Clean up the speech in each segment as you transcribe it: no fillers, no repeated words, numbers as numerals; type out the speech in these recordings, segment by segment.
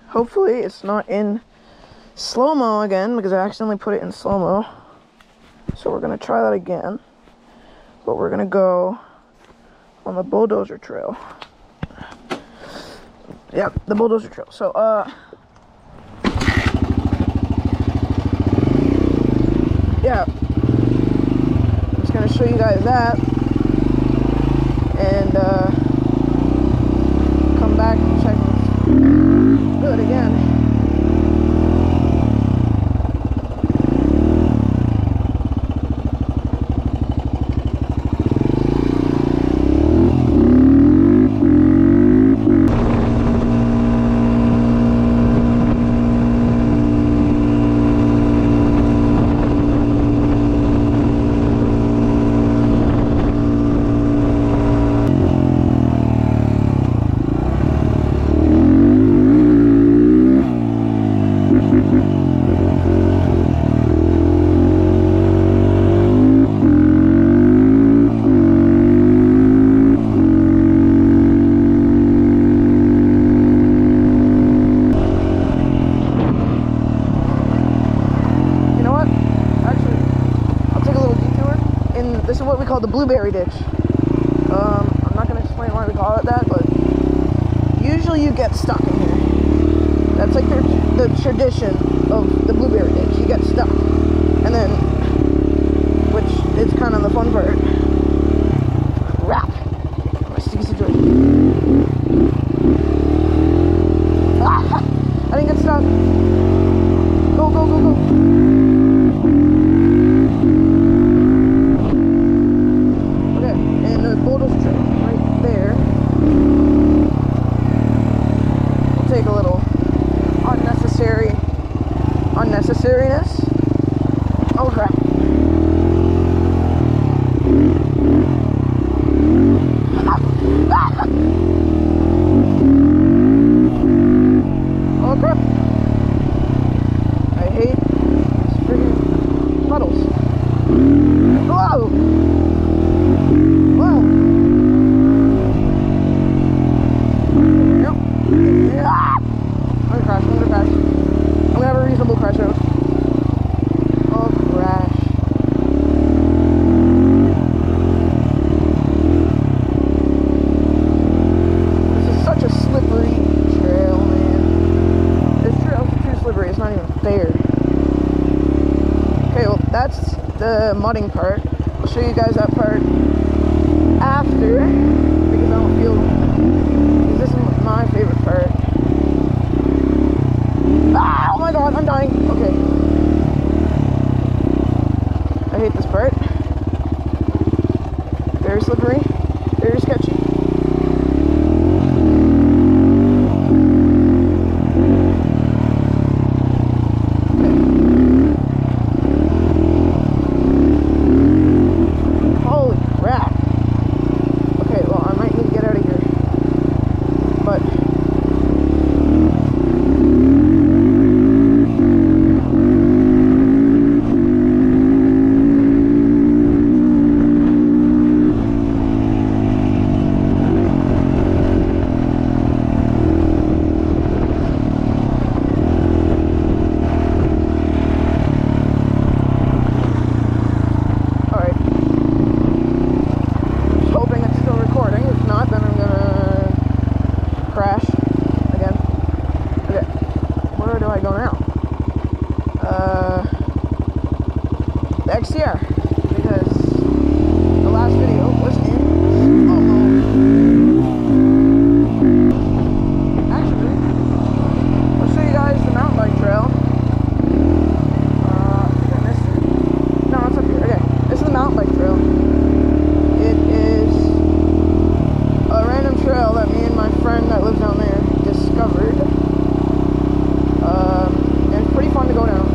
Hopefully it's not in slow-mo again, because I accidentally put it in slow-mo. So we're gonna try that again. But we're gonna go on the Bulldozer Trail. Yep, the Bulldozer Trail. So, yeah. I'm just gonna show you guys that. And, come back and check it's good again. This is what we call the blueberry ditch. I'm not going to explain why we call it that, but usually you get stuck in here. That's like the tradition of the blueberry ditch. You get stuck. And then, which is kind of the fun part. Crap. My sticky situation. Ah, I didn't get stuck. Go, go, go, go. Bulldozer Trail, right there. We'll take a little unnecessariness. Oh crap. Oh crap. I hate freaking puddles. Whoa! I'm gonna have a reasonable crash out. Oh, crash. This is such a slippery trail, man. This trail's too slippery, it's not even fair. Okay, well, that's the mudding part. I'll show you guys that part after, because I don't feel, because this is my favorite part. Ah, oh my god, I'm dying. Okay. I hate this part. Very slippery. Very sketchy. Holy crap. Okay, well, I might need to get out of here. But XCR, because the last video was in slow-mo. Actually, I'll show you guys the mountain bike trail. I think I missed it. No, it's up here. Okay, this is the mountain bike trail. It is a random trail that me and my friend that lives down there discovered. And it's pretty fun to go down.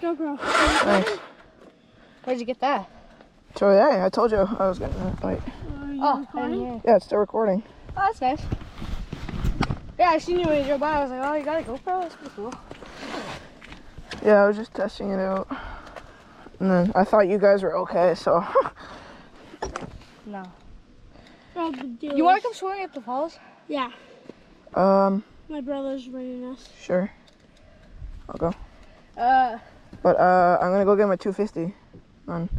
GoPro. Thanks. Where'd you get that? So yeah, I told you I was getting that bite. Oh, I didn't hear. Yeah, it's still recording. Oh, that's nice. Yeah, I seen you when you drove by. I was like, oh, you got a GoPro? That's pretty cool. Yeah, I was just testing it out. And then I thought you guys were okay, so. No. No big deal. You want to come swimming at the falls? Yeah. My brother's bringing us. Sure. I'll go. Uh, But I'm gonna go get my 250 on.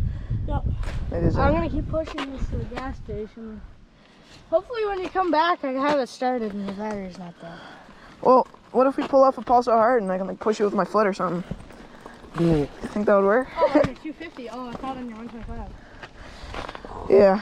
Yep. It is. I'm going to keep pushing this to the gas station. Hopefully when you come back, I can have it started and the battery's not dead. Well, what if we pull off a Paul so hard and I can like push it with my foot or something? You think that would work? Oh, on your 250. Oh, I thought on your 125. Yeah.